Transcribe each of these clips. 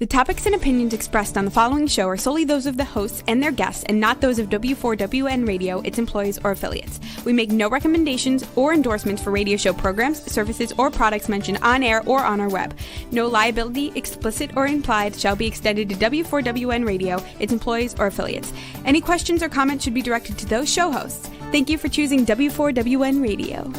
The topics and opinions expressed on the following show are solely those of the hosts and their guests and not those of W4WN Radio, its employees, or affiliates. We make no recommendations or endorsements for radio show programs, services, or products mentioned on air or on our web. No liability, explicit or implied, shall be extended to W4WN Radio, its employees, or affiliates. Any questions or comments should be directed to those show hosts. Thank you for choosing W4WN Radio.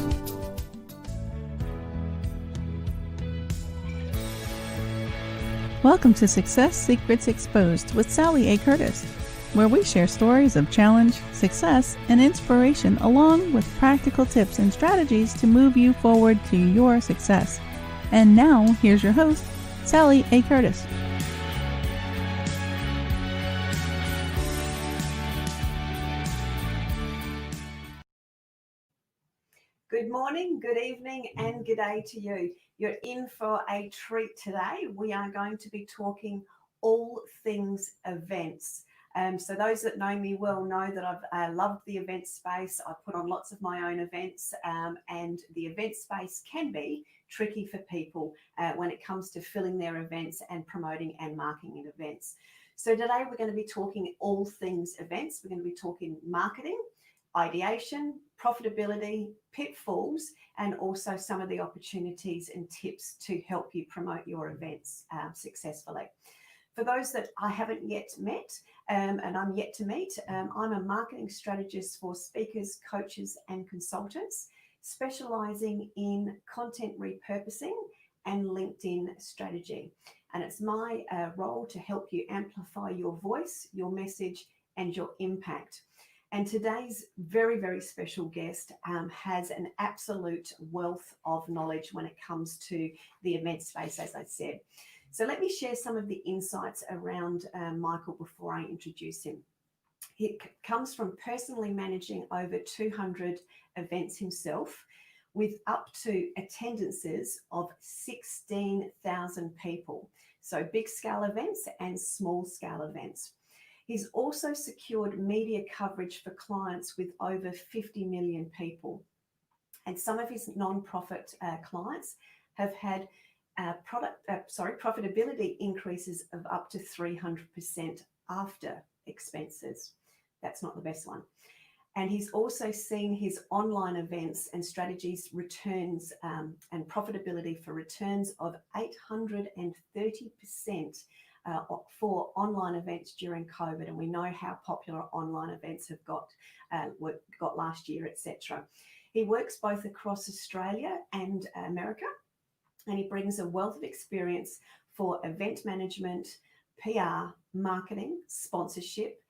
Welcome to Success Secrets Exposed with Sally A. Curtis, where we share stories of challenge, success, and inspiration along with practical tips and strategies to move you forward to your success. And now, here's your host, Sally A. Curtis. Good morning, good evening, and good day to you. You're in for a treat today. We are going to be talking all things events. So those that know me well know that I've loved the event space. I put on lots of my own events, and the event space can be tricky for people when it comes to filling their events and promoting and marketing events. So today we're going to be talking all things events. We're going to be talking marketing, ideation, profitability, pitfalls, and also some of the opportunities and tips to help you promote your events successfully. For those that I haven't yet met and I'm yet to meet, I'm a marketing strategist for speakers, coaches, and consultants, specializing in content repurposing and LinkedIn strategy. And it's my role to help you amplify your voice, your message, and your impact. And today's very, very special guest has an absolute wealth of knowledge when it comes to the event space, as I said. So let me share some of the insights around Michael before I introduce him. He comes from personally managing over 200 events himself, with up to attendances of 16,000 people. So big scale events and small scale events. He's also secured media coverage for clients with over 50 million people. And some of his non-profit clients have had profitability increases of up to 300% after expenses. That's not the best one. And he's also seen his online events and strategies returns and profitability for returns of 830% for online events during COVID, and we know how popular online events have got last year, etc. He works both across Australia and America, and he brings a wealth of experience for event management, PR, marketing, sponsorship,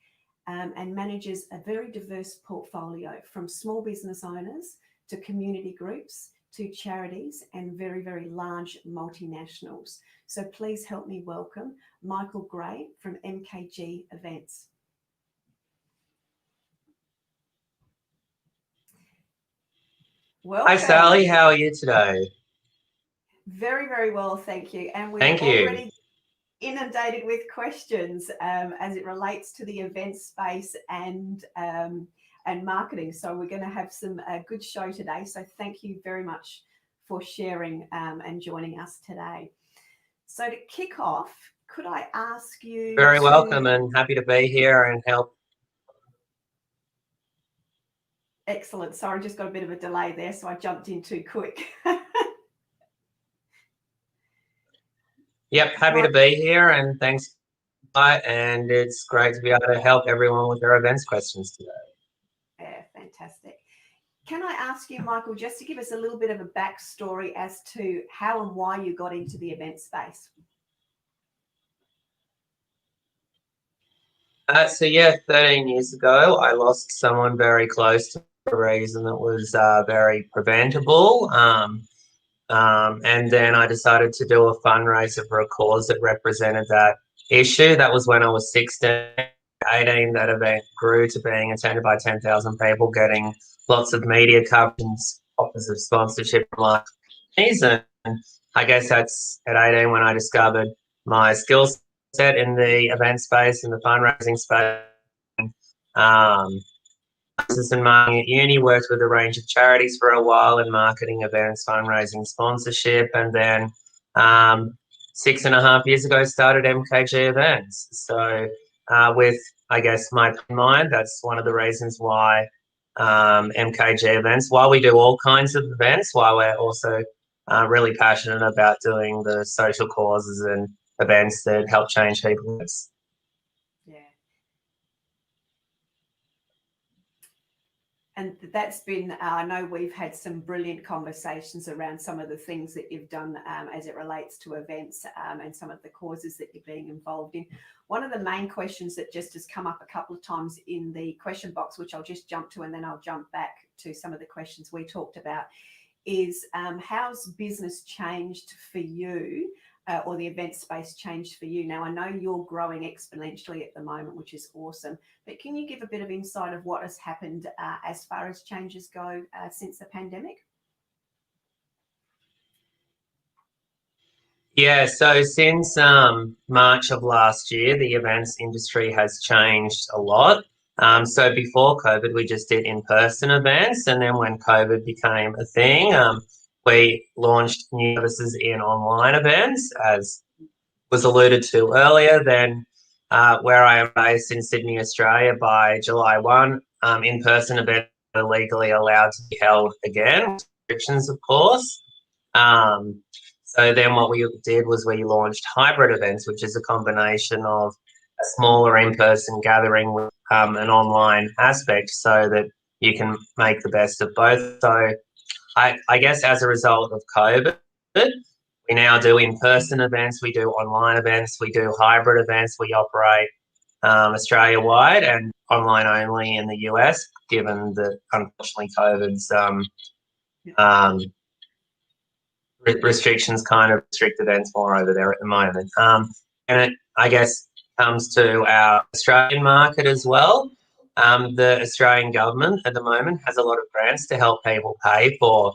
and manages a very diverse portfolio from small business owners to community groups to charities and very, very large multinationals. So please help me welcome Michael Gray from MJG Events. Welcome. Hi, Sally. How are you today? Very, very well, thank you. And we're already inundated with questions as it relates to the event space and marketing. So we're going to have some good show today. So thank you very much for sharing and joining us today. So to kick off, could I ask you? Very welcome and happy to be here and help. Excellent. Sorry, just got a bit of a delay there, so I jumped in too quick. Yep, happy to be here and thanks. And it's great to be able to help everyone with their events questions today. Yeah, fantastic. Can I ask you, Michael, just to give us a little bit of a backstory as to how and why you got into the event space? So 13 years ago, I lost someone very close to a reason that was very preventable. And then I decided to do a fundraiser for a cause that represented that issue. That was when I was 16. 18, that event grew to being attended by 10,000 people, getting lots of media coverage, offers of sponsorship from my companies. And I guess that's at 18 when I discovered my skill set in the event space, in the fundraising space. Business and marketing at uni, worked with a range of charities for a while in marketing, events, fundraising, sponsorship, and then 6.5 years ago, started MKG Events. So with, I guess, my mind, that's one of the reasons why MKG Events, while we do all kinds of events, while we're also really passionate about doing the social causes and events that help change people's lives. Yeah. And that's been, I know we've had some brilliant conversations around some of the things that you've done as it relates to events and some of the causes that you're being involved in. One of the main questions that just has come up a couple of times in the question box, which I'll just jump to, and then I'll jump back to some of the questions we talked about, is how's business changed for you? Or the event space changed for you? Now, I know you're growing exponentially at the moment, which is awesome, but can you give a bit of insight of what has happened as far as changes go since the pandemic? Yeah, so since March of last year, the events industry has changed a lot. So before COVID, we just did in-person events, and then when COVID became a thing, we launched new services in online events, as was alluded to earlier. Then where I am based in Sydney, Australia, by July 1, in-person events are legally allowed to be held again, restrictions, of course. So then what we did was we launched hybrid events, which is a combination of a smaller in-person gathering with an online aspect so that you can make the best of both. So I guess as a result of COVID, we now do in-person events, we do online events, we do hybrid events, we operate Australia-wide and online only in the US, given that unfortunately COVID's restrictions kind of restrict events more over there at the moment. And it, I guess, comes to our Australian market as well. The Australian government at the moment has a lot of grants to help people pay for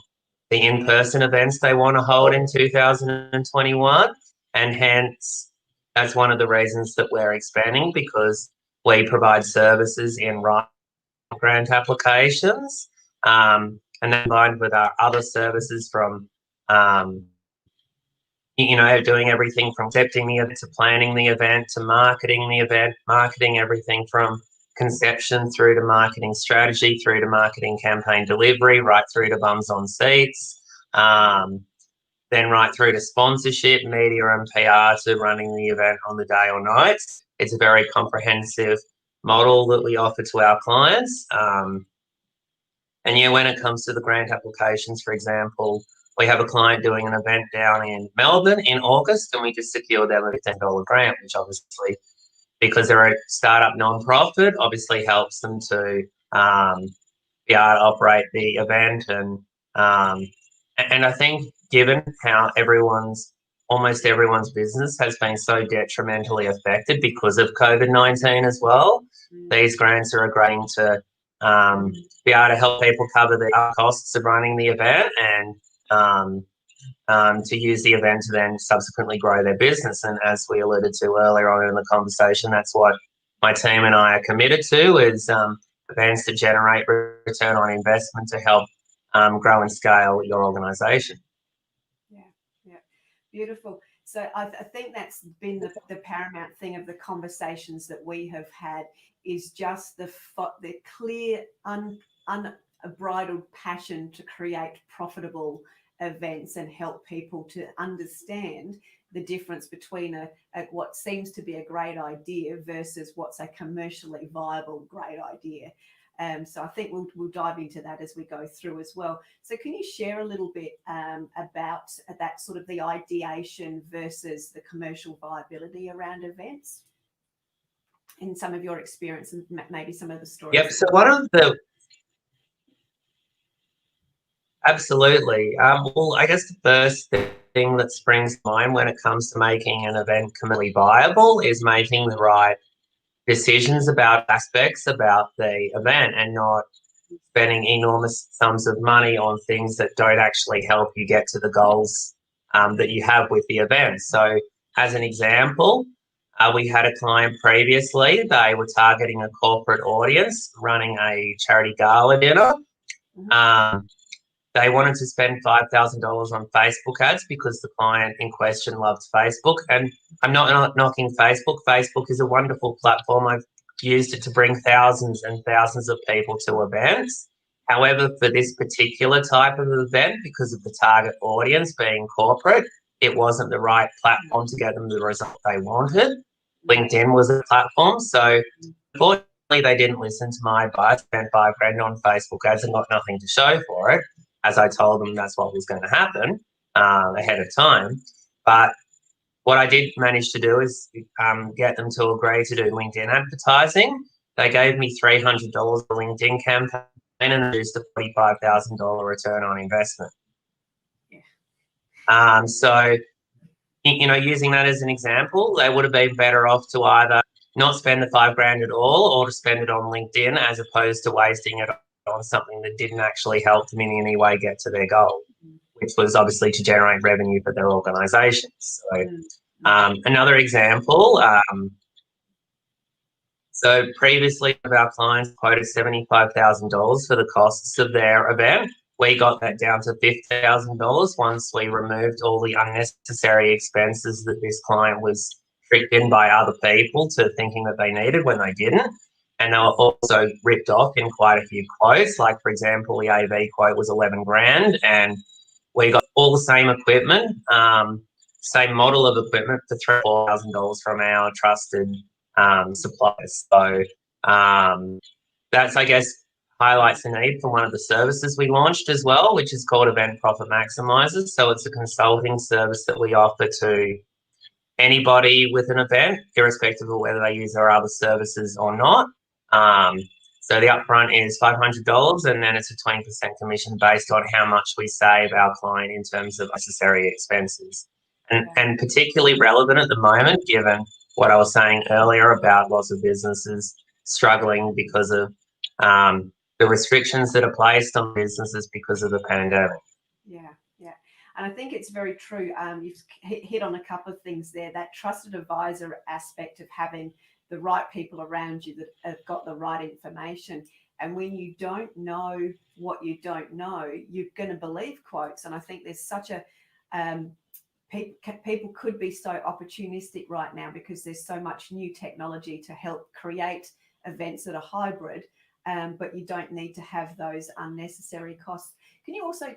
the in-person events they want to hold in 2021. And hence, that's one of the reasons that we're expanding, because we provide services in grant applications. And then combined with our other services from doing everything from accepting the event to planning the event to marketing the event, marketing everything from conception through to marketing strategy, through to marketing campaign delivery, right through to bums on seats, then right through to sponsorship, media and PR, to running the event on the day or night. It's a very comprehensive model that we offer to our clients. And yeah, when it comes to the grant applications, for example, we have a client doing an event down in Melbourne in August, and we just secured them a $10 grant, which obviously, because they're a startup non-profit, obviously helps them to be able to operate the event. And I think given how almost everyone's business has been so detrimentally affected because of COVID-19 as well, these grants are agreeing to be able to help people cover the costs of running the event and to use the event to then subsequently grow their business. And as we alluded to earlier on in the conversation, that's what my team and I are committed to, is events that generate return on investment to help grow and scale your organisation. Yeah, beautiful. So I think that's been the paramount thing of the conversations that we have had, is just the clear, unbridled passion to create profitable events and help people to understand the difference between what seems to be a great idea versus what's a commercially viable great idea. So I think we'll dive into that as we go through as well. So can you share a little bit about that sort of the ideation versus the commercial viability around events in some of your experience and maybe some of the stories? Yep. So absolutely. Well, I guess the first thing that springs to mind when it comes to making an event commercially viable is making the right decisions about aspects about the event and not spending enormous sums of money on things that don't actually help you get to the goals that you have with the event. So as an example, we had a client previously, they were targeting a corporate audience, running a charity gala dinner. they wanted to spend $5,000 on Facebook ads because the client in question loved Facebook. And I'm not knocking Facebook. Facebook is a wonderful platform. I've used it to bring thousands and thousands of people to events. However, for this particular type of event, because of the target audience being corporate, it wasn't the right platform to get them the result they wanted. LinkedIn was a platform. So unfortunately, they didn't listen to my advice, spent $5,000 on Facebook ads and got nothing to show for it, as I told them that's what was going to happen ahead of time. But what I did manage to do is get them to agree to do LinkedIn advertising. They gave me $300 for LinkedIn campaign and produced a $45,000 return on investment. Yeah. So, using that as an example, they would have been better off to either not spend the $5,000 at all or to spend it on LinkedIn as opposed to wasting it on something that didn't actually help them in any way get to their goal, which was obviously to generate revenue for their organisations. So another example, so previously one of our clients quoted $75,000 for the costs of their event. We got that down to $50,000 once we removed all the unnecessary expenses that this client was tricked in by other people to thinking that they needed when they didn't. And they were also ripped off in quite a few quotes. Like, for example, the AV quote was $11,000 and we got all the same equipment, same model of equipment for $3,000 from our trusted suppliers. So that's, I guess, highlights the need for one of the services we launched as well, which is called Event Profit Maximizers. So it's a consulting service that we offer to anybody with an event, irrespective of whether they use our other services or not. So the upfront is $500 and then it's a 20% commission based on how much we save our client in terms of necessary expenses. And particularly relevant at the moment, given what I was saying earlier about lots of businesses struggling because of the restrictions that are placed on businesses because of the pandemic. Yeah. And I think it's very true. You've hit on a couple of things there. That trusted advisor aspect of having the right people around you that have got the right information. And when you don't know what you don't know, you're going to believe quotes. And I think there's such a people could be so opportunistic right now because there's so much new technology to help create events that are hybrid, but you don't need to have those unnecessary costs. Can you also,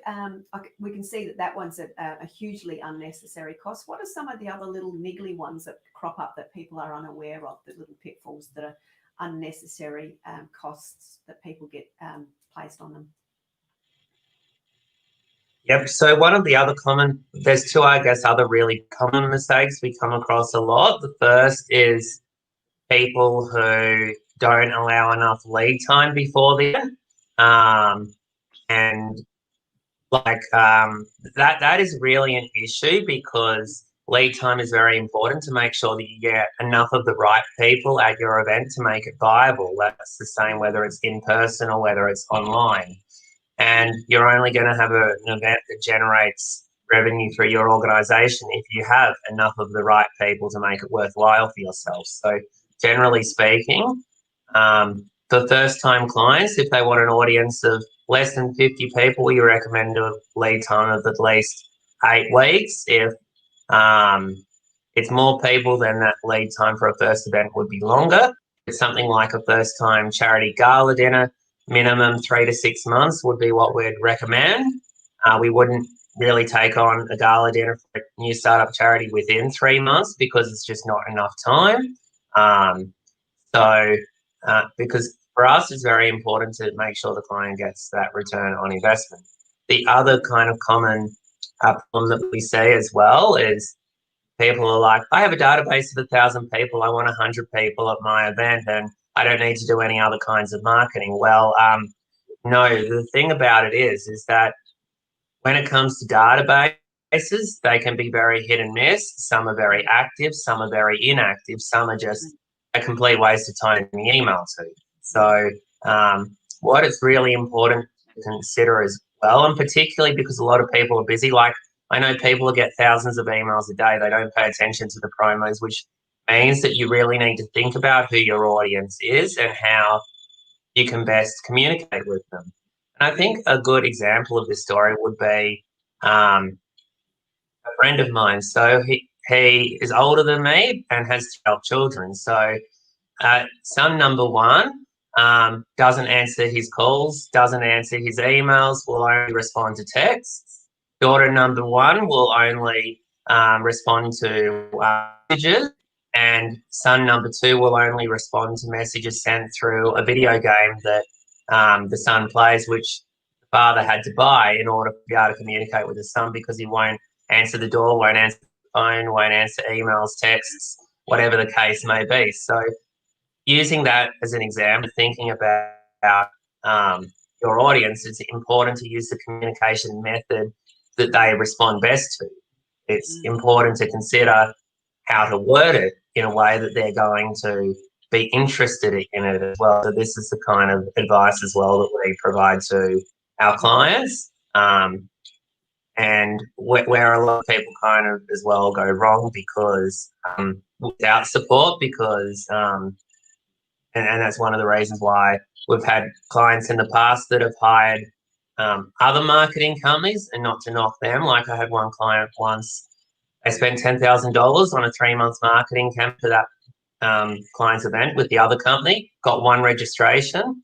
we can see that one's a hugely unnecessary cost. What are some of the other little niggly ones that crop up that people are unaware of, the little pitfalls that are unnecessary costs that people get placed on them? Yep. So one of the other there's two, I guess, other really common mistakes we come across a lot. The first is people who don't allow enough lead time before the event. And that is really an issue because lead time is very important to make sure that you get enough of the right people at your event to make it viable. That's the same whether it's in person or whether it's online. And you're only going to have an event that generates revenue through your organisation if you have enough of the right people to make it worthwhile for yourself. So generally speaking, for first-time clients, if they want an audience of less than 50 people, you recommend a lead time of at least 8 weeks. If it's more people, then that lead time for a first event would be longer. It's something like a first-time charity gala dinner, minimum 3 to 6 months would be what we'd recommend. We wouldn't really take on a gala dinner for a new startup charity within 3 months because it's just not enough time. Because for us, it's very important to make sure the client gets that return on investment. The other kind of common problem that we see as well is people are like, I have a database of 1,000 people. I want 100 people at my event and I don't need to do any other kinds of marketing. Well, no, the thing about it is that when it comes to databases, they can be very hit and miss. Some are very active, some are very inactive, some are just a complete waste of time in the email to. So what is really important to consider as well, and particularly because a lot of people are busy, like I know people get thousands of emails a day, they don't pay attention to the promos, which means that you really need to think about who your audience is and how you can best communicate with them. I think a good example of this story would be a friend of mine. So he is older than me and has 12 children. So son number one doesn't answer his calls, doesn't answer his emails, will only respond to texts. Daughter number one will only respond to messages, and son number two will only respond to messages sent through a video game that the son plays, which the father had to buy in order to be able to communicate with his son, because he won't answer the door, won't answer the phone, won't answer emails, texts, whatever the case may be. So using that as an example, thinking about your audience, it's important to use the communication method that they respond best to. It's important to consider how to word it in a way that they're going to be interested in it as well. So this is the kind of advice as well that we provide to our clients. And where a lot of people kind of as well go wrong because without support, because and that's one of the reasons why we've had clients in the past that have hired other marketing companies, and not to knock them. Like I had one client once, they spent $10,000 on a 3-month marketing camp for that client's event with the other company, got 1 registration.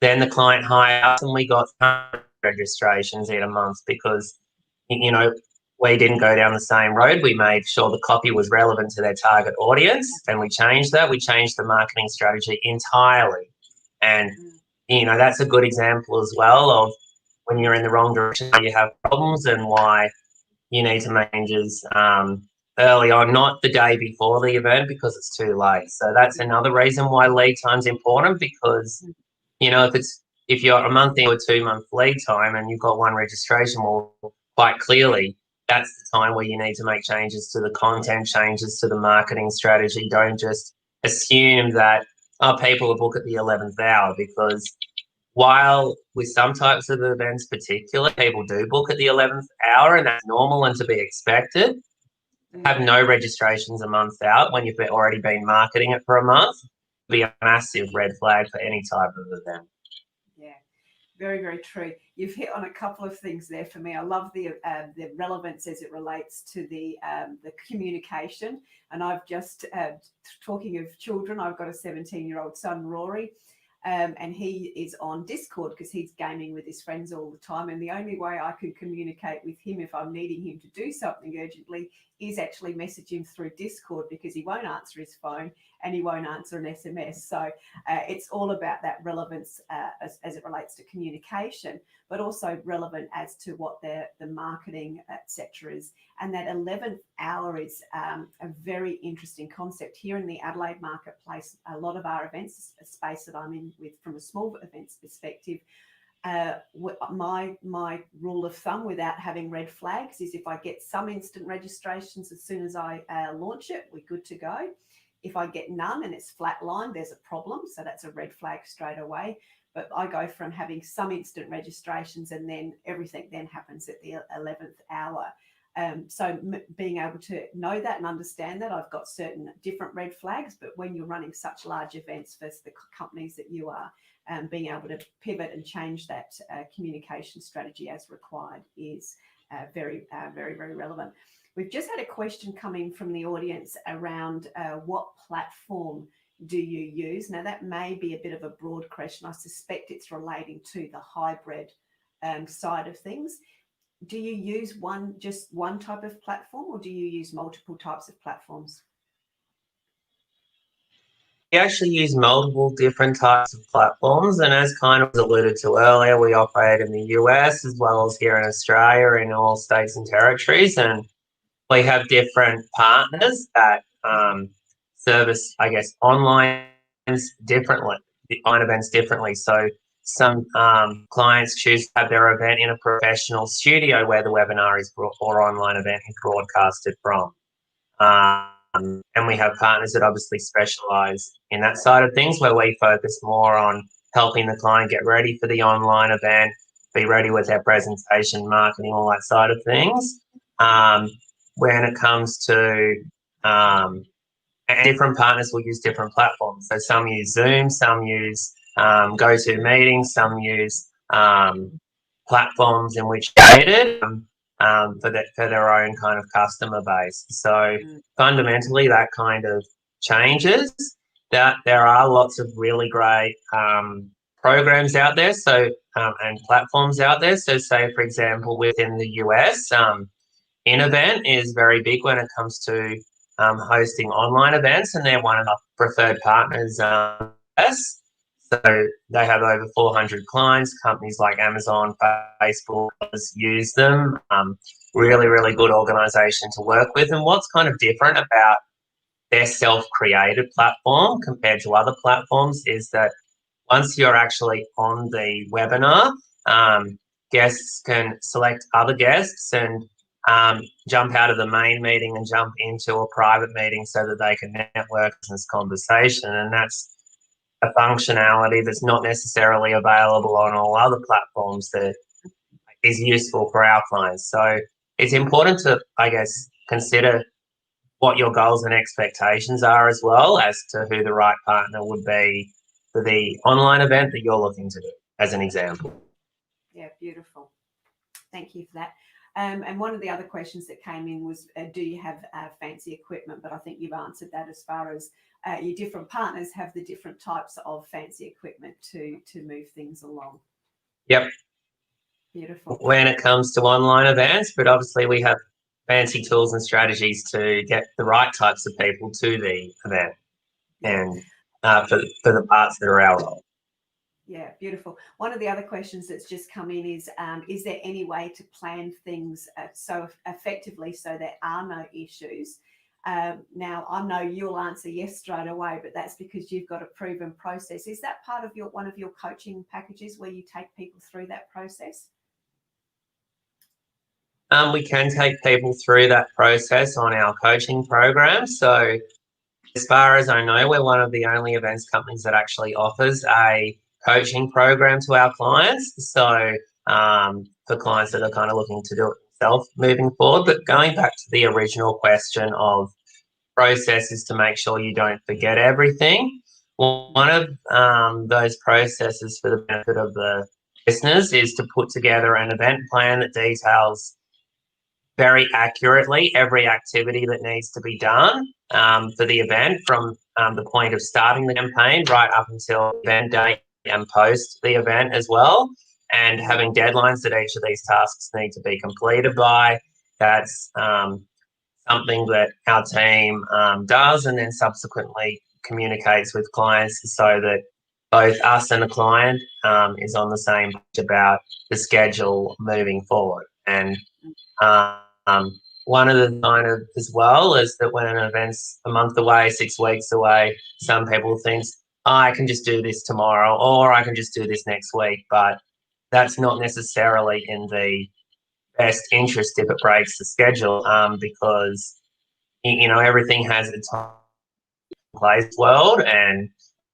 Then the client hired us and we got 100 registrations in a month because, we didn't go down the same road. We made sure the copy was relevant to their target audience, and we changed that. We changed the marketing strategy entirely. And, that's a good example as well of when you're in the wrong direction, you have problems, and why you need to make changes early on, not the day before the event because it's too late. So that's another reason why lead time's important, because, if you're a month in or 2-month lead time and you've got 1 registration, well, quite clearly, that's the time where you need to make changes to the content, changes to the marketing strategy. Don't just assume that, people will book at the 11th hour, because while with some types of events particularly, people do book at the 11th hour, and that's normal and to be expected, have no registrations a month out when you've already been marketing it for a month, be a massive red flag for any type of event. Yeah. Very, very true. You've hit on a couple of things there for me. I love the relevance as it relates to the communication. And I've just, talking of children, I've got a 17-year-old son, Rory, and he is on Discord because he's gaming with his friends all the time. And the only way I can communicate with him if I'm needing him to do something urgently is actually message him through Discord, because he won't answer his phone and he won't answer an SMS. So it's all about that relevance as it relates to communication, but also relevant as to what the marketing, etc. is. And that 11th hour is a very interesting concept. Here in the Adelaide marketplace, a lot of our events, a space that I'm in with from a small events perspective, my rule of thumb without having red flags is if I get some instant registrations as soon as I launch it, we're good to go. If I get none and it's flatlined, there's a problem. So that's a red flag straight away. But I go from having some instant registrations and then everything then happens at the 11th hour. So being able to know that and understand that, I've got certain different red flags, but when you're running such large events versus the companies that you are, being able to pivot and change that communication strategy as required is very, very relevant. We've just had a question coming from the audience around what platform do you use? Now, that may be a bit of a broad question. I suspect it's relating to the hybrid side of things. Do you use just one type of platform, or do you use multiple types of platforms? We actually use multiple different types of platforms, and as kind of alluded to earlier, we operate in the US as well as here in Australia, in all states and territories, and we have different partners that service, I guess, online differently, online events differently. So some clients choose to have their event in a professional studio where the webinar is or online event is broadcasted from. And we have partners that obviously specialize in that side of things, where we focus more on helping the client get ready for the online event, be ready with their presentation, marketing, all that side of things. When it comes to and different partners will use different platforms. So some use Zoom, some use GoToMeeting, some use platforms in which they needed for their own kind of customer base. So fundamentally, that kind of changes. That there are lots of really great programs out there, and platforms out there. So, say for example, within the US, InEvent is very big when it comes to hosting online events, and they're one of our preferred partners. Yes. So they have over 400 clients. Companies like Amazon, Facebook use them. Really, really good organisation to work with. And what's kind of different about their self-created platform compared to other platforms is that once you're actually on the webinar, guests can select other guests and jump out of the main meeting and jump into a private meeting so that they can network in this conversation. And that's a functionality that's not necessarily available on all other platforms that is useful for our clients. So it's important to, I guess, consider what your goals and expectations are as well as to who the right partner would be for the online event that you're looking to do, as an example. Yeah, beautiful. Thank you for that. And one of the other questions that came in was, do you have fancy equipment? But I think you've answered that as far as your different partners have the different types of fancy equipment to move things along. Yep. Beautiful. When it comes to online events, but obviously we have fancy tools and strategies to get the right types of people to the event and for the parts that are our role. Yeah, beautiful. One of the other questions that's just come in is there any way to plan things so effectively so there are no issues? Now, I know you'll answer yes straight away, but that's because you've got a proven process. Is that part of one of your coaching packages where you take people through that process? We can take people through that process on our coaching program. So as far as I know, we're one of the only events companies that actually offers a coaching program to our clients. So for clients that are kind of looking to do it themselves moving forward. But going back to the original question of processes to make sure you don't forget everything, one of those processes for the benefit of the listeners is to put together an event plan that details very accurately every activity that needs to be done for the event from the point of starting the campaign right up until event date and post the event as well, and having deadlines that each of these tasks need to be completed by. That's something that our team does and then subsequently communicates with clients so that both us and the client is on the same page about the schedule moving forward. And one of the kind of as well is that when an event's a month away, 6 weeks away, some people think, oh, I can just do this tomorrow or I can just do this next week. But that's not necessarily in the best interest if it breaks the schedule because, you know, everything has its place world. And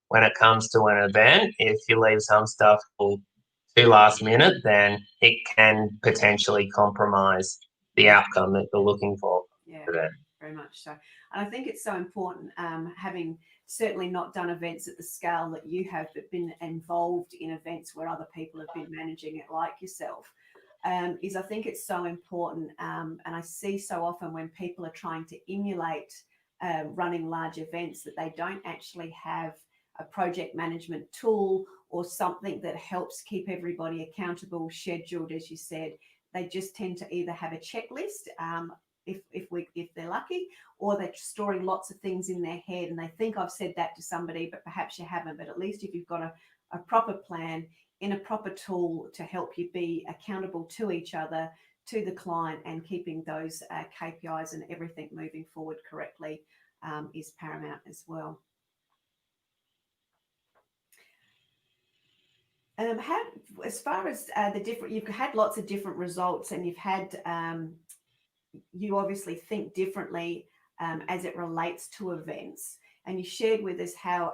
when it comes to an event, if you leave some stuff too last minute, then it can potentially compromise the outcome that you're looking for. Yeah, very much so. And I think it's so important, having certainly not done events at the scale that you have, but been involved in events where other people have been managing it like yourself, is I think it's so important. And I see so often when people are trying to emulate running large events that they don't actually have a project management tool or something that helps keep everybody accountable, scheduled, as you said. They just tend to either have a checklist, if they're lucky, or they're storing lots of things in their head and they think I've said that to somebody, but perhaps you haven't. But at least if you've got a proper plan in a proper tool to help you be accountable to each other, to the client, and keeping those KPIs and everything moving forward correctly is paramount as well. As far as the different, you've had lots of different results, and you've had, you obviously think differently as it relates to events. And you shared with us how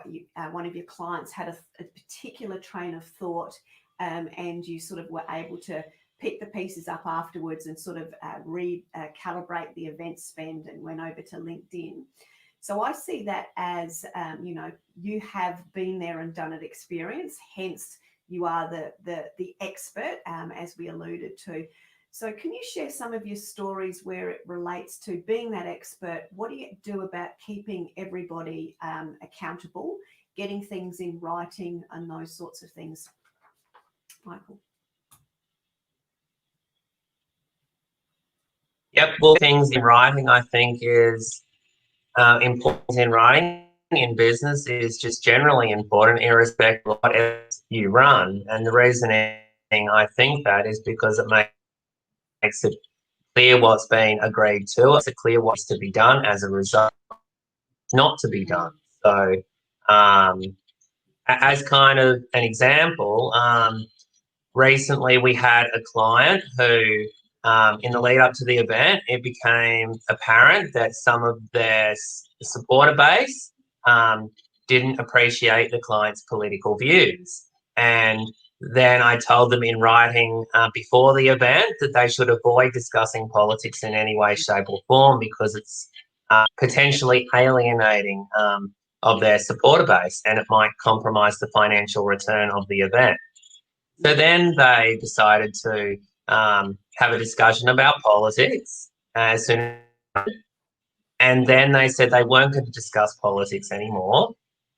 one of your clients had a particular train of thought, and you sort of were able to pick the pieces up afterwards and sort of recalibrate the event spend and went over to LinkedIn. So I see that as, you know, you have been there and done it experience, hence you are the expert, as we alluded to. So can you share some of your stories where it relates to being that expert? What do you do about keeping everybody accountable, getting things in writing and those sorts of things? Michael? Yep, well, things in writing, I think, is important in writing in business is just generally important, irrespective of what else you run. And the reason I think that is because it makes it clear what's been agreed to. It's clear what's to be done as a result, not to be done. So, as kind of an example, recently we had a client who, in the lead up to the event, it became apparent that some of their supporter base didn't appreciate the client's political views. And then I told them in writing before the event that they should avoid discussing politics in any way, shape, or form because it's potentially alienating of their supporter base and it might compromise the financial return of the event. So then they decided to have a discussion about politics as soon as, and then they said they weren't going to discuss politics anymore.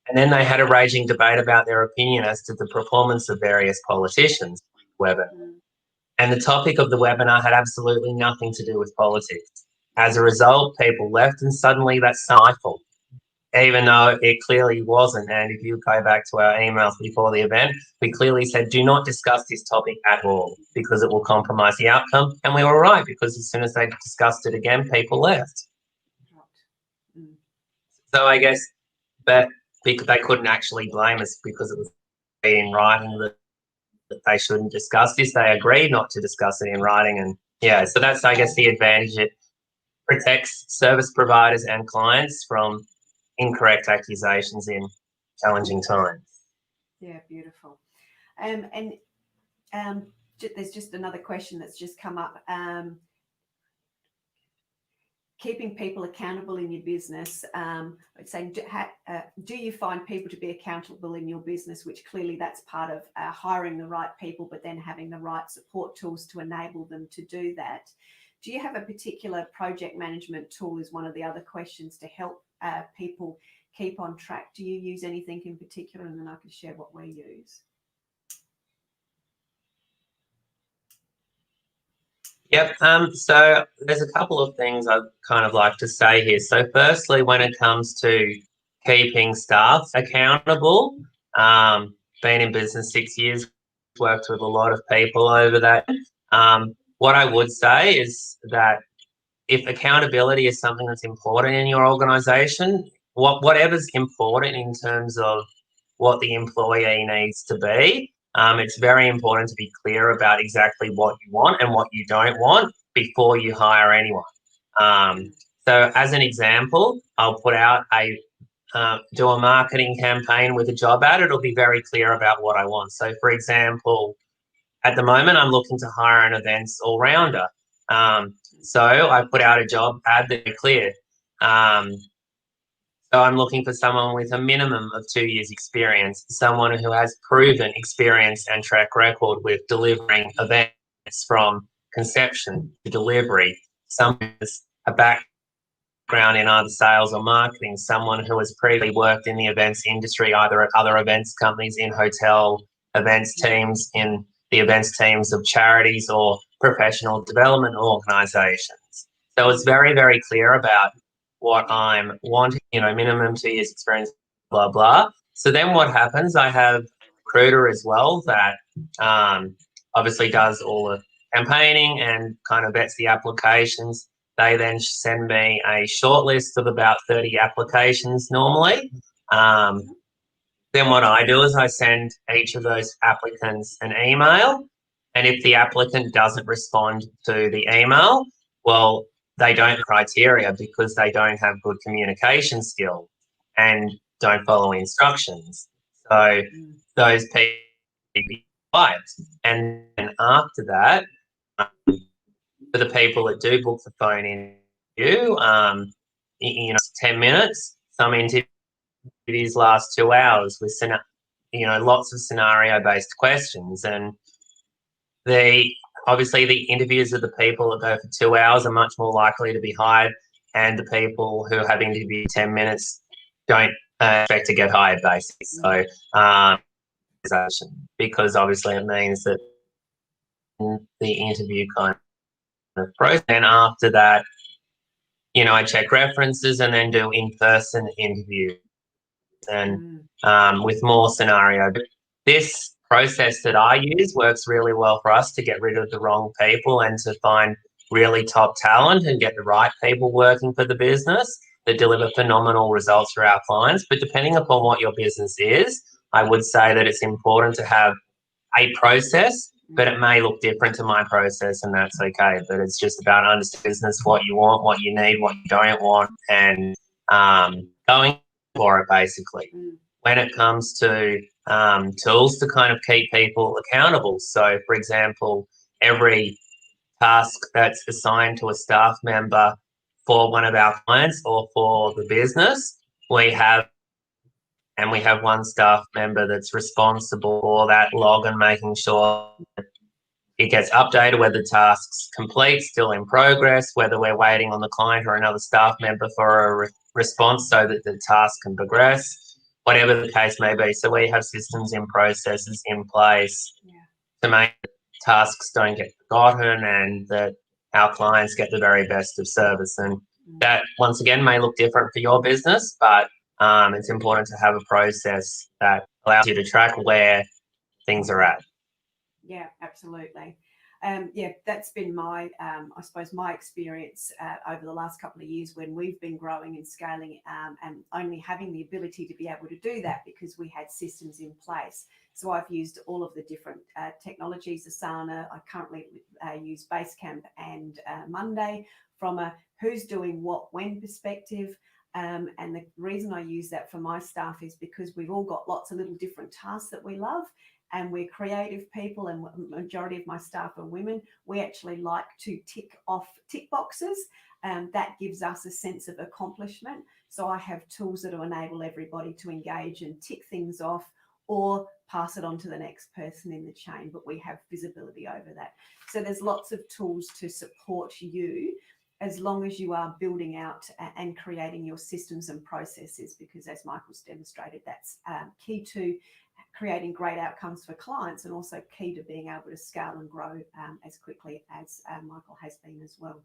And then they had a raging debate about their opinion as to the performance of various politicians. And the topic of the webinar had absolutely nothing to do with politics. As a result, people left and suddenly that's stifled, even though it clearly wasn't. And if you go back to our emails before the event, we clearly said, do not discuss this topic at all because it will compromise the outcome. And we were right because as soon as they discussed it again, people left. So I guess that because they couldn't actually blame us because it was in writing that they shouldn't discuss this. They agreed not to discuss it in writing. And yeah, so that's, I guess, the advantage. It protects service providers and clients from incorrect accusations in challenging times. Yeah, beautiful. There's just another question that's just come up. Keeping people accountable in your business. It's saying, do you find people to be accountable in your business? Which clearly that's part of hiring the right people, but then having the right support tools to enable them to do that. Do you have a particular project management tool is one of the other questions to help people keep on track. Do you use anything in particular? And then I can share what we use. Yep. So there's a couple of things I'd kind of like to say here. So firstly, when it comes to keeping staff accountable, been in business 6 years, worked with a lot of people over that. What I would say is that if accountability is something that's important in your organisation, whatever's important in terms of what the employee needs to be, it's very important to be clear about exactly what you want and what you don't want before you hire anyone. So as an example, I'll put out do a marketing campaign with a job ad. It'll be very clear about what I want. So for example, at the moment, I'm looking to hire an events all-rounder. So I put out a job ad that's clear. So I'm looking for someone with a minimum of 2 years experience, someone who has proven experience and track record with delivering events from conception to delivery, someone who has a background in either sales or marketing, someone who has previously worked in the events industry, either at other events companies, in hotel events teams, in the events teams of charities or professional development organisations. So it's very, very clear about what I'm wanting, minimum 2 years experience, blah, blah. So then what happens, I have a recruiter as well that obviously does all the campaigning and kind of vets the applications. They then send me a short list of about 30 applications normally. Then what I do is I send each of those applicants an email. And if the applicant doesn't respond to the email, well, they don't criteria because they don't have good communication skills and don't follow instructions. So those people fight. And then after that, for the people that do book the phone interview, 10 minutes, some interviews last 2 hours. We send lots of scenario-based questions. And obviously the interviews of the people that go for 2 hours are much more likely to be hired, and the people who have interviewed 10 minutes don't expect to get hired, basically. So, because obviously it means that the interview kind of process, and after that, I check references and then do in-person interviews and with more scenario. This process that I use works really well for us to get rid of the wrong people and to find really top talent and get the right people working for the business that deliver phenomenal results for our clients. But depending upon what your business is, I would say that it's important to have a process, but it may look different to my process, and that's okay. But it's just about understanding business, what you want, what you need, what you don't want, and going for it, basically. When it comes to tools to kind of keep people accountable. So, for example, every task that's assigned to a staff member for one of our clients or for the business, we have one staff member that's responsible for that log and making sure it gets updated, whether the task's complete, still in progress, whether we're waiting on the client or another staff member for a response so that the task can progress, whatever the case may be. So we have systems and processes in place to make tasks don't get forgotten and that our clients get the very best of service. And that, once again, may look different for your business, but it's important to have a process that allows you to track where things are at. Yeah, absolutely. That's been my, I suppose, my experience over the last couple of years when we've been growing and scaling and only having the ability to be able to do that because we had systems in place. So I've used all of the different technologies, Asana. I currently use Basecamp and Monday from a who's doing what when perspective. And the reason I use that for my staff is because we've all got lots of little different tasks that we love. And we're creative people, and majority of my staff are women. We actually like to tick boxes, and that gives us a sense of accomplishment. So I have tools that will enable everybody to engage and tick things off or pass it on to the next person in the chain, but we have visibility over that. So there's lots of tools to support you as long as you are building out and creating your systems and processes, because as Michael's demonstrated, that's key to creating great outcomes for clients and also key to being able to scale and grow as quickly as Michael has been as well.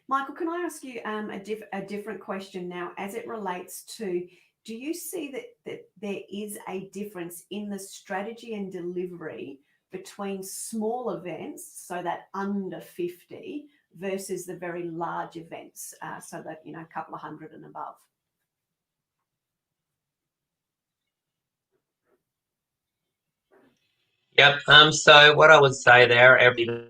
Michael, can I ask you a different question now as it relates to, do you see that there is a difference in the strategy and delivery between small events, so that under 50, versus the very large events, so that, a couple of hundred and above? Yep. So what I would say there, everything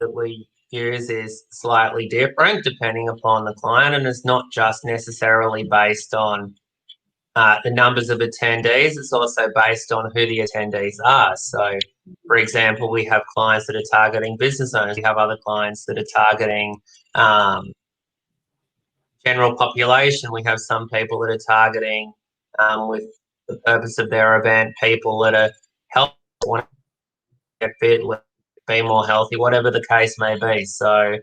that we use is slightly different depending upon the client, and it's not just necessarily based on the numbers of attendees. It's also based on who the attendees are. So, for example, we have clients that are targeting business owners. We have other clients that are targeting general population. We have some people that are targeting, with the purpose of their event, people that are healthy, want to get fit, be more healthy, whatever the case may be. So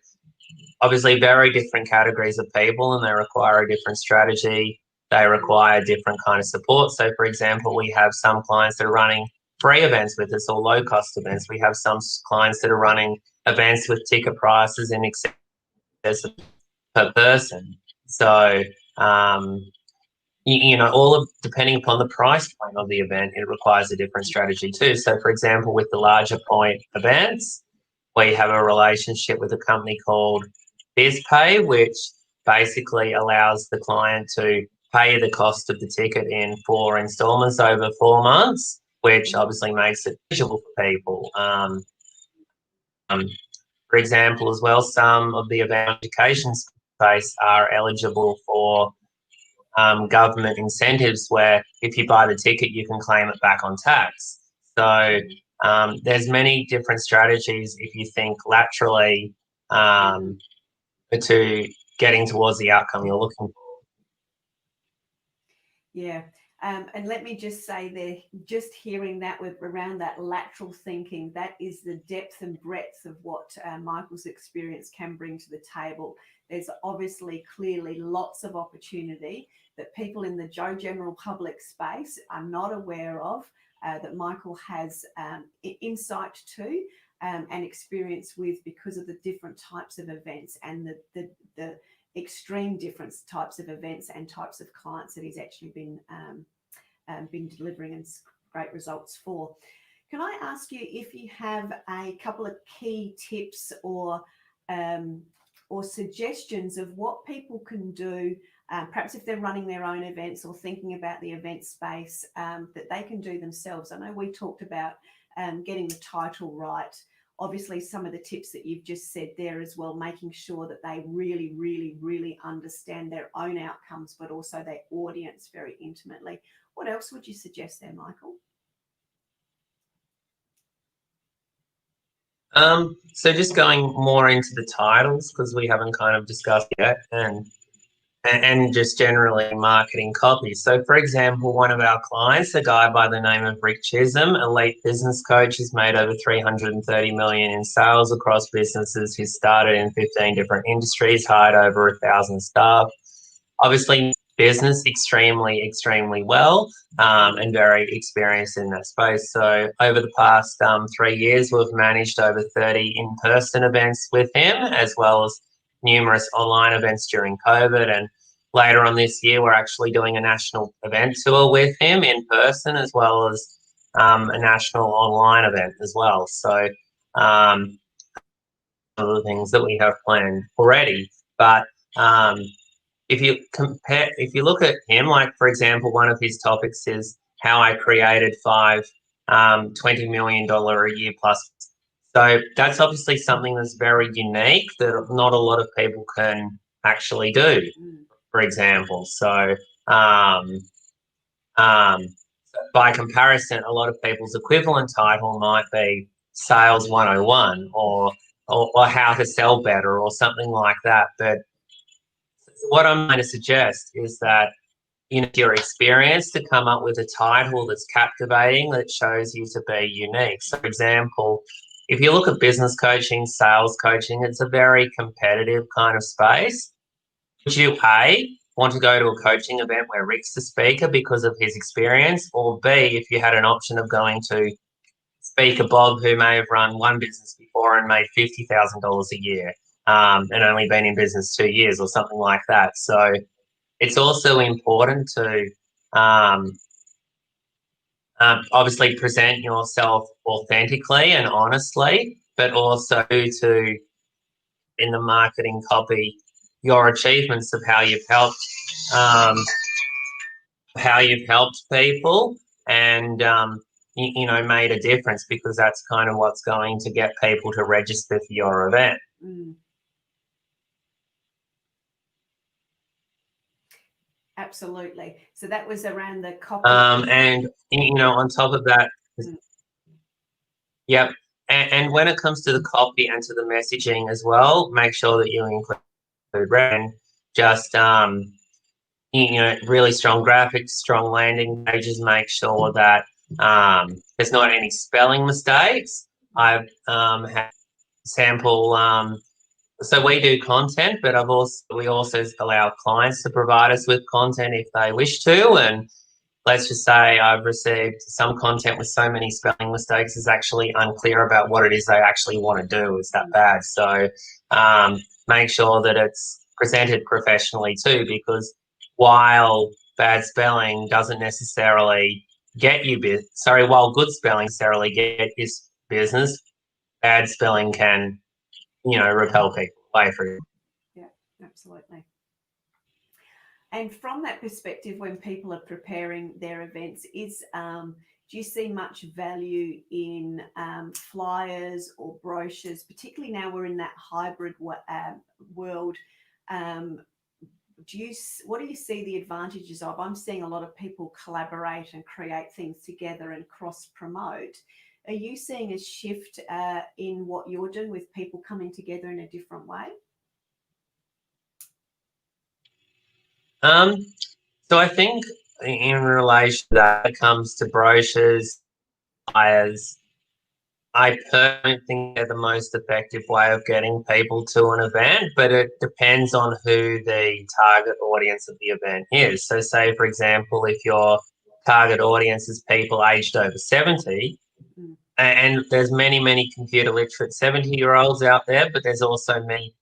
obviously very different categories of people, and they require a different strategy. They require different kind of support. So for example, we have some clients that are running free events with us or low cost events. We have some clients that are running events with ticket prices in excess per person. So all of, depending upon the price point of the event, it requires a different strategy too. So for example, with the larger point events, we have a relationship with a company called BizPay, which basically allows the client to pay the cost of the ticket in 4 installments over 4 months, which obviously makes it eligible for people. For example, as well, some of the event education space are eligible for government incentives where if you buy the ticket, you can claim it back on tax. So there's many different strategies if you think laterally to getting towards the outcome you're looking for. Yeah, And let me just say there, just hearing that with around that lateral thinking, that is the depth and breadth of what Michael's experience can bring to the table. There's obviously clearly lots of opportunity that people in the general public space are not aware of, that Michael has insight to and experience with because of the different types of events and the extreme different types of events and types of clients that he's actually been delivering and great results for. Can I ask you if you have a couple of key tips or suggestions of what people can do, perhaps if they're running their own events or thinking about the event space, that they can do themselves? I know we talked about getting the title right. Obviously, some of the tips that you've just said there as well, making sure that they really, really, really understand their own outcomes, but also their audience very intimately. What else would you suggest there, Michael? So just going more into the titles, because we haven't kind of discussed yet, and just generally marketing copy. So, for example, one of our clients, a guy by the name of Rick Chisholm, elite business coach, has made over 330 million in sales across businesses. He's started in 15 different industries, hired over 1,000 staff. Obviously, business extremely well, and very experienced in that space. So over the past 3 years, we've managed over 30 in-person events with him, as well as numerous online events during COVID. And later on this year, we're actually doing a national event tour with him in person, as well as a national online event as well. So of the things that we have planned already. But if you look at him, like, for example, one of his topics is how I created 5 $20 million a year plus. So that's obviously something that's very unique that not a lot of people can actually do, for example. So by comparison, a lot of people's equivalent title might be Sales 101 or how to sell better or something like that. But what I'm going to suggest is that your experience to come up with a title that's captivating, that shows you to be unique. So, for example, if you look at business coaching, sales coaching, it's a very competitive kind of space. Would you A, want to go to a coaching event where Rick's the speaker because of his experience, or B, if you had an option of going to speaker Bob, who may have run one business before and made $50,000 a year, and only been in business 2 years or something like that. So it's also important to obviously present yourself authentically and honestly, but also to, in the marketing copy, your achievements of how you've helped people and made a difference, because that's kind of what's going to get people to register for your event. Absolutely. So that was around the copy. And on top of that, yep. And when it comes to the copy and to the messaging as well, make sure that you include brand, just really strong graphics, strong landing pages. Make sure that there's not any spelling mistakes. I've had sample. So we do content, but we also allow clients to provide us with content if they wish to. And let's just say I've received some content with so many spelling mistakes, it's actually unclear about what it is they actually want to do. It's that bad. So make sure that it's presented professionally too, because while bad spelling doesn't necessarily get you while good spelling necessarily get you business, bad spelling can repel people away from it. Yeah, absolutely. And from that perspective, when people are preparing their events, do you see much value in flyers or brochures, particularly now we're in that hybrid world? What do you see the advantages of? I'm seeing a lot of people collaborate and create things together and cross promote. Are you seeing a shift in what you're doing with people coming together in a different way? So I think in relation to that, when it comes to brochures, flyers, I personally think they're the most effective way of getting people to an event, but it depends on who the target audience of the event is. So, say, for example, if your target audience is people aged over 70, and there's many computer literate 70-year-olds out there, but there's also many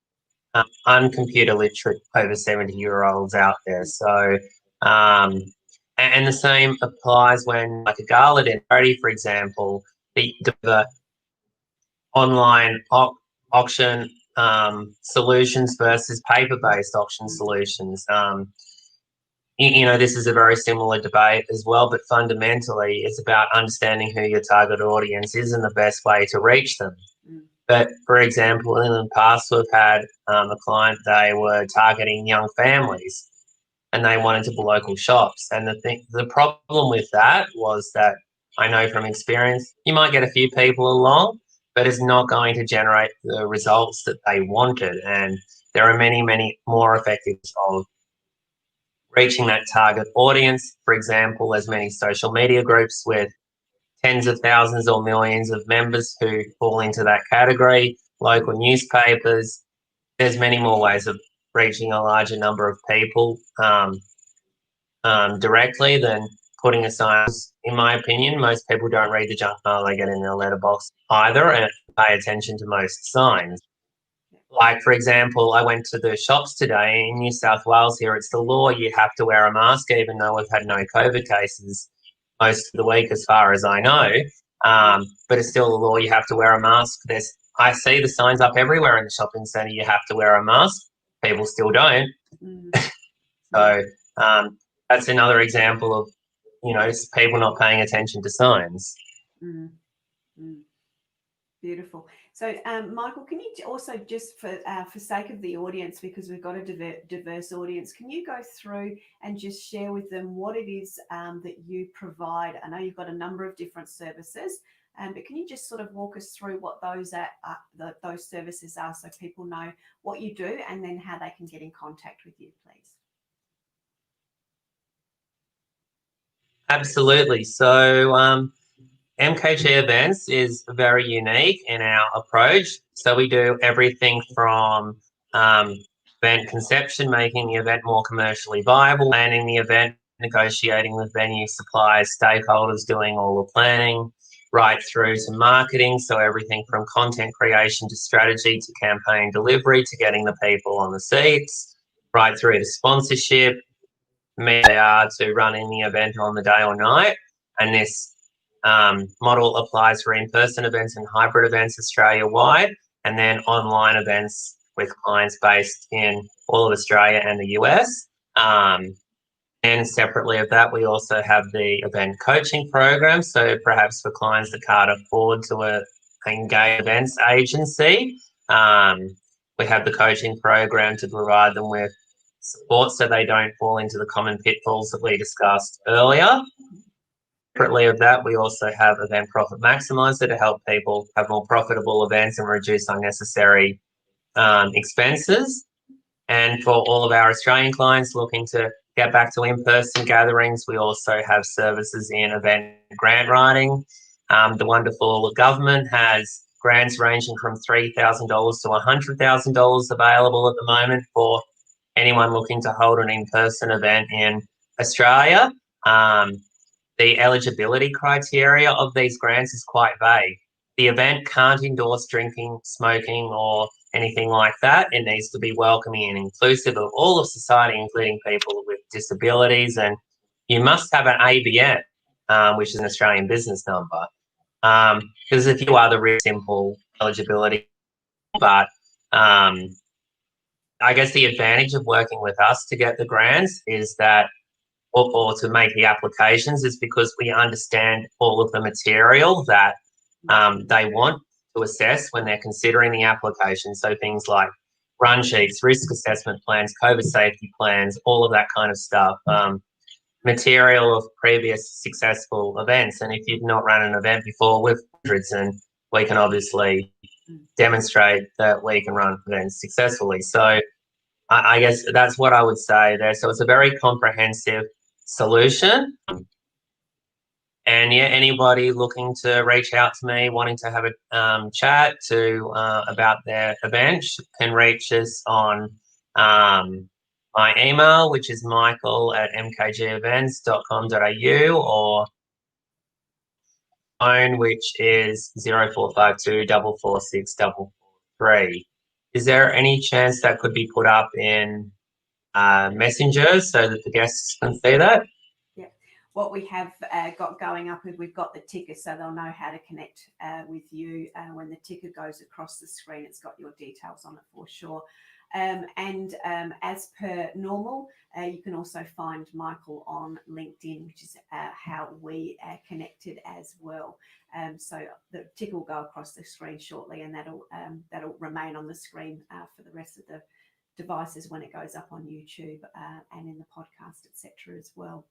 uncomputer literate over 70-year-olds out there. So, and the same applies when, like a gala dinner party, for example, the online auction solutions versus paper-based auction solutions. This is a very similar debate as well, but fundamentally it's about understanding who your target audience is and the best way to reach them. But for example, in the past, we've had a client, they were targeting young families and they wanted to buy local shops. And the problem with that was that, I know from experience, you might get a few people along, but it's not going to generate the results that they wanted. And there are many more effective of reaching that target audience. For example, there's many social media groups with tens of thousands or millions of members who fall into that category, local newspapers. There's many more ways of reaching a larger number of people directly than putting a sign. In my opinion, most people don't read the junk mail they get in their letterbox either and pay attention to most signs. Like, for example, I went to the shops today in New South Wales here. It's the law you have to wear a mask, even though we've had no COVID cases most of the week, as far as I know. But it's still the law you have to wear a mask. I see the signs up everywhere in the shopping centre, you have to wear a mask. People still don't. So that's another example of, people not paying attention to signs. Beautiful. So, Michael, can you also, just for sake of the audience, because we've got a diverse audience, can you go through and just share with them what it is that you provide? I know you've got a number of different services, but can you just sort of walk us through what those services are, so people know what you do and then how they can get in contact with you, please? Absolutely. So MKG Events is very unique in our approach. So we do everything from event conception, making the event more commercially viable, planning the event, negotiating with venue suppliers, stakeholders, doing all the planning, right through to marketing. So everything from content creation to strategy to campaign delivery to getting the people on the seats, right through to sponsorship, to running the event on the day or night. And this model applies for in-person events and hybrid events Australia-wide, and then online events with clients based in all of Australia and the US. And separately of that, we also have the event coaching program. So perhaps for clients that can't afford to engage events agency, we have the coaching program to provide them with support so they don't fall into the common pitfalls that we discussed earlier. Separately of that, we also have Event Profit Maximizer to help people have more profitable events and reduce unnecessary expenses. And for all of our Australian clients looking to get back to in-person gatherings, we also have services in event grant writing. The wonderful government has grants ranging from $3,000 to $100,000 available at the moment for anyone looking to hold an in-person event in Australia. The eligibility criteria of these grants is quite vague. The event can't endorse drinking, smoking, or anything like that. It needs to be welcoming and inclusive of all of society, including people with disabilities. And you must have an ABN, which is an Australian business number. Because there's a few other really simple eligibility. But I guess the advantage of working with us to get the grants is that or to make the applications is because we understand all of the material that they want to assess when they're considering the application. So things like run sheets, risk assessment plans, COVID safety plans, all of that kind of stuff, material of previous successful events. And if you've not run an event before with hundreds, and we can obviously demonstrate that we can run events successfully. So I guess that's what I would say there. So it's a very comprehensive solution. And yeah, anybody looking to reach out to me, wanting to have a chat about their event, can reach us on my email, which is michael@mkgevents.com.au, or phone, which is 0452 446 443. Is there any chance that could be put up in Messenger so that the guests can see that? Yeah. What we have got going up is we've got the ticker, so they'll know how to connect with you when the ticker goes across the screen. It's got your details on it for sure. And as per normal, you can also find Michael on LinkedIn, which is how we connected as well. So the ticker will go across the screen shortly, and that'll remain on the screen for the rest of the devices when it goes up on YouTube and in the podcast, etc. as well.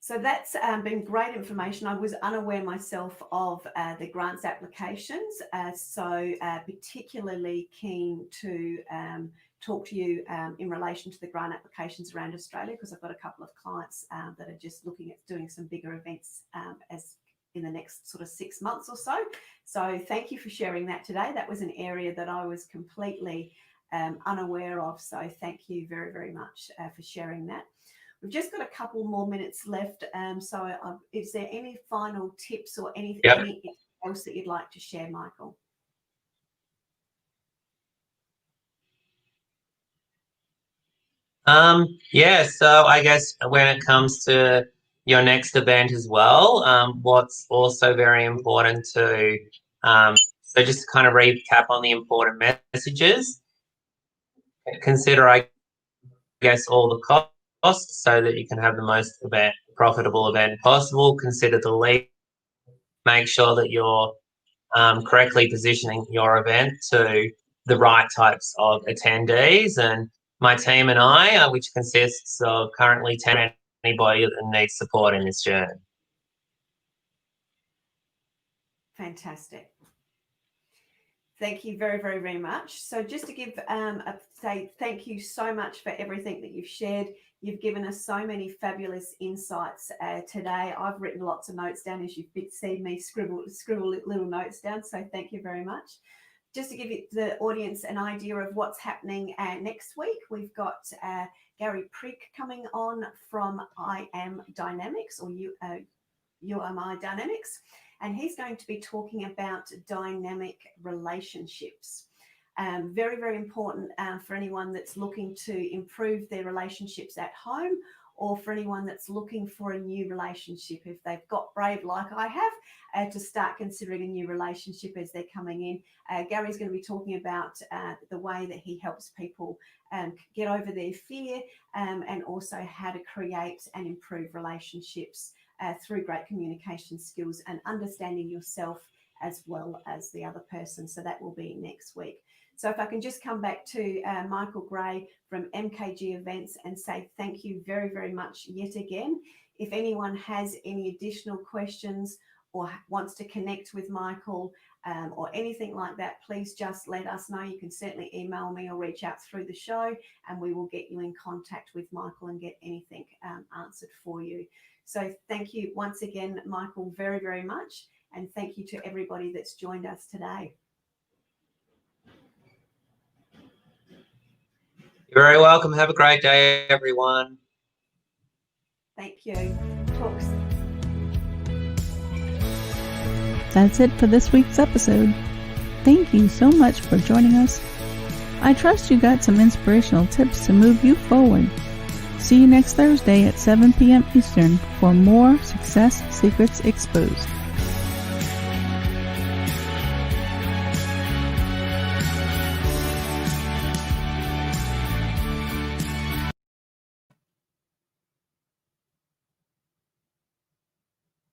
So that's been great information. I was unaware myself of the grants applications, so particularly keen to talk to you in relation to the grant applications around Australia, because I've got a couple of clients that are just looking at doing some bigger events as in the next sort of 6 months or so. So thank you for sharing that today. That was an area that I was completely unaware of. So thank you very, very much for sharing that. We've just got a couple more minutes left. So is there any final tips or anything else that you'd like to share, Michael? Yeah, so I guess when it comes to your next event as well, what's also very important to, so just to kind of recap on the important messages, consider, I guess, all the costs so that you can have the most profitable event possible. Consider the lead, make sure that you're correctly positioning your event to the right types of attendees. And my team and I, which consists of currently 10 anybody that needs support in this journey. Fantastic. Thank you very, very, very much. So just to give say thank you so much for everything that you've shared. You've given us so many fabulous insights today. I've written lots of notes down, as you've seen me scribble little notes down. So thank you very much. Just to give the audience an idea of what's happening next week, we've got Gary Prick coming on from I Am Dynamics, or UMI Dynamics, and he's going to be talking about dynamic relationships. Very, very important for anyone that's looking to improve their relationships at home, or for anyone that's looking for a new relationship, if they've got brave like I have, to start considering a new relationship as they're coming in. Gary's going to be talking about the way that he helps people get over their fear, and also how to create and improve relationships through great communication skills and understanding yourself as well as the other person. So that will be next week. So if I can just come back to Michael Gray from MKG Events and say thank you very, very much yet again. If anyone has any additional questions or wants to connect with Michael or anything like that, please just let us know. You can certainly email me or reach out through the show, and we will get you in contact with Michael and get anything answered for you. So thank you once again, Michael, very, very much. And thank you to everybody that's joined us today. You're very welcome. Have a great day, everyone. Thank you. Talk soon. That's it for this week's episode. Thank you so much for joining us. I trust you got some inspirational tips to move you forward. See you next Thursday at 7 p.m. Eastern for more Success Secrets Exposed.